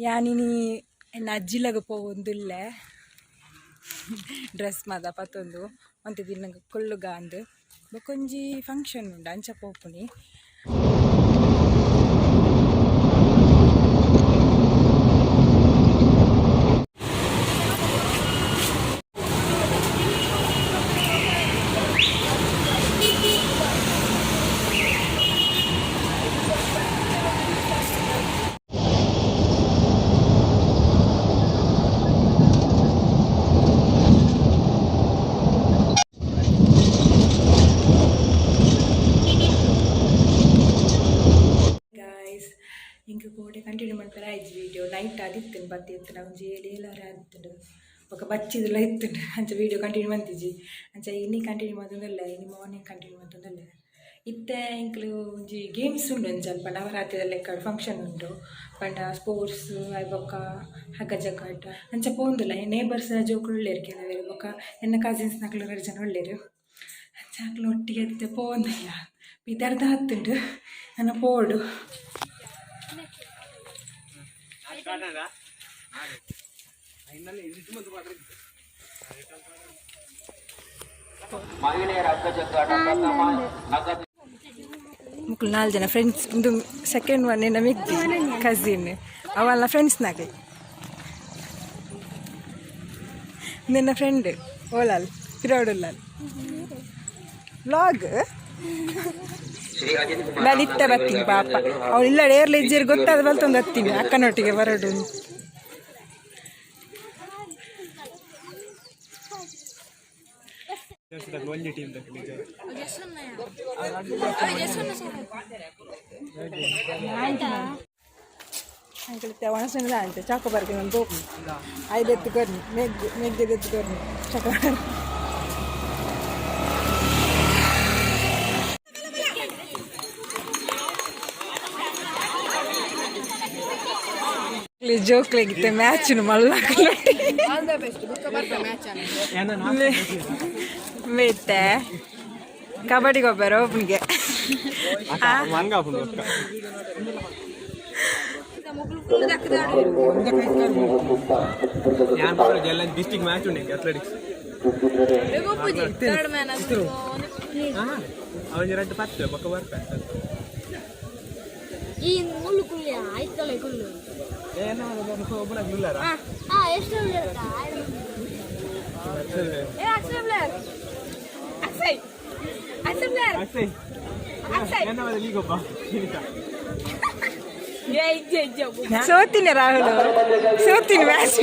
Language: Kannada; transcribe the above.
ಯಾನಿನಿ ಎನ್ನ ಅಜ್ಜಿಲಗ ಪೋವೊಂದುಲ್ಲೆ ಡ್ರೆಸ್ ಮಾದ ಪತ್ತೊಂದು ಒಂತೆ ದಿನ ಕೊಲ್ಲುಗ ಅಂದು ಬೊಕೊಂಜಿ ಫಂಕ್ಷನ್ ಉಂಡು ಅಂಚ ಪೋಪುನಿ. ಇಂಕ ಕೋಟೆ ಕಂಟಿನ್ಯೂ ಮಾಡ್ತಾರೆ ಆಯ್ತು ವೀಡಿಯೋ ನೈಟ್ ಆದಿತ್ತು ಬತ್ತಿ ಇತ್ತು ಒಂಜಿ ಏಳಾರ ಆದಿತ್ತು ఒక ಬಚ್ಚಿದೆಲ್ಲ ಇತ್ತು ಅಂಚ ವೀಡಿಯೋ ಕಂಟಿನ್ಯೂ ಮಾಡ್ತಿದ್ವಿ ಅಂಚ ಇನ್ನಿ ಕಂಟಿನ್ಯೂ ಮಾಡ್ತಂದಲ್ಲ ಇನ್ನು ಮಾರ್ನಿಂಗ್ ಕಂಟಿನ್ಯೂ ಮಾಡ್ತಂದಲ್ಲ ಇತ್ತೆ ಇಂಕ್ಲು ಒಂಜಿ ಗೇಮ್ಸ್ ಉಂಡು ಒಂದು ಸ್ವಲ್ಪ ನವರಾತ್ರಿಯಲ್ಲಿ ಫಂಕ್ಷನ್ ಉಂಟು ಪಂಡ ಸ್ಪೋರ್ಟ್ಸ್ ಬೊಕ್ಕ ಹಗ್ಗ ಜಗ್ಗಾಟ ಅಂಚ ಪೋಂದಿಲ್ಲ ನೇಬರ್ಸ್ ಜೋಕುಲು ಉಳ್ಳೇರು ಕೆಲವೇರು ಬೊಕ್ಕ ಎನ್ನ ಕಸಿನ್ಸ್ ನಕ್ಲು 2 ಜನ ಉಳ್ಳೇರು ಅಂಚ ಆಕ್ಲು ಒಟ್ಟಿಗೆ ಎತ್ತೆ ಪೋಂದಿಲ್ಲ ಬಿದರ್ದ ಹತ್ತುಂಡು ನನ್ನ ಪೋಡು ಮುಕ್ಳು 4 ಜನ ಫ್ರೆಂಡ್ಸ್ ಒಂದು ಸೆಕೆಂಡ್ ಒನ್ ನಮಗೆ ಕಸಿನ್ ಅವಲ್ಲ ಫ್ರೆಂಡ್ಸ್ ನಾಗೆ ನಿನ್ನ ಫ್ರೆಂಡ್ ಓಲಾಲ್ ಪಿರೋಡುಲ್ಲಾಲ್ ವ್ಲಾಗ್ ನಾನು ಇತ್ತ ಬರ್ತೀನಿ ಪಾಪ ಅವಳು ಇಲ್ಲ ಏರ್ಲಿ ಇಜ್ಜಿರು ಗೊತ್ತಾದ ಬಲ್ತೊಂದು ಹತ್ತೀನಿ ಅಕ್ಕನೊಟ್ಟಿಗೆ ಬರೋಡು ಒಣಸಂಗ ಅಂತೆ ಚಾಕೋಬಾರ್ಗೆ ನಾನು ಹೋಗಿ 5 ಎತ್ತುಕೊರ್ನಿ ಮೇಘ ಎತ್ತುಕೊರ್ನಿ ಚಾಕೋಬಾರ್ ಜೋಕ್ಲಾಗಿತ್ತೆ ಮ್ಯಾಚ್ನು ಮಲ್ಲಾಕಿ ಮೇತ್ತೆ ಕಬಡ್ಡಿ ಗೊಬ್ಬರ ಒಬ್ಬನಿಗೆ ಡಿಸ್ಟ್ರಿಕ್ಟ್ ಮ್ಯಾಚ್ ಉಂಟು ಅಥ್ಲೆಟಿಕ್ಸ್ ಅವನ 2 ಪತ್ತು ಬೊಕ್ಕ ಬರ್ತಾರೆ ಈ ಮುಳ್ಳು ಕುಳ್ಳಿ ಆಯ್ತಲ್ಲ ಕುಳ್ಳು ಏನೋ ಒಬ್ಬನ ಗುಲ್ಲಾರ ಎಷ್ಟು ಇರುತ್ತಾ ಏ ಅಕ್ಷಯ್ ಪ್ಲೇಯರ್ ಅಕ್ಷಯ್ ಪ್ಲೇಯರ್ ಅಕ್ಷಯ್ ಏನೋ ಲೀಗೊಬ್ಬ ಏ ಇಜ್ಜೆ ಸೋತಿನಿ ರಾಹುಲ್ ಸೋತಿನಿ ಮ್ಯಾಚ್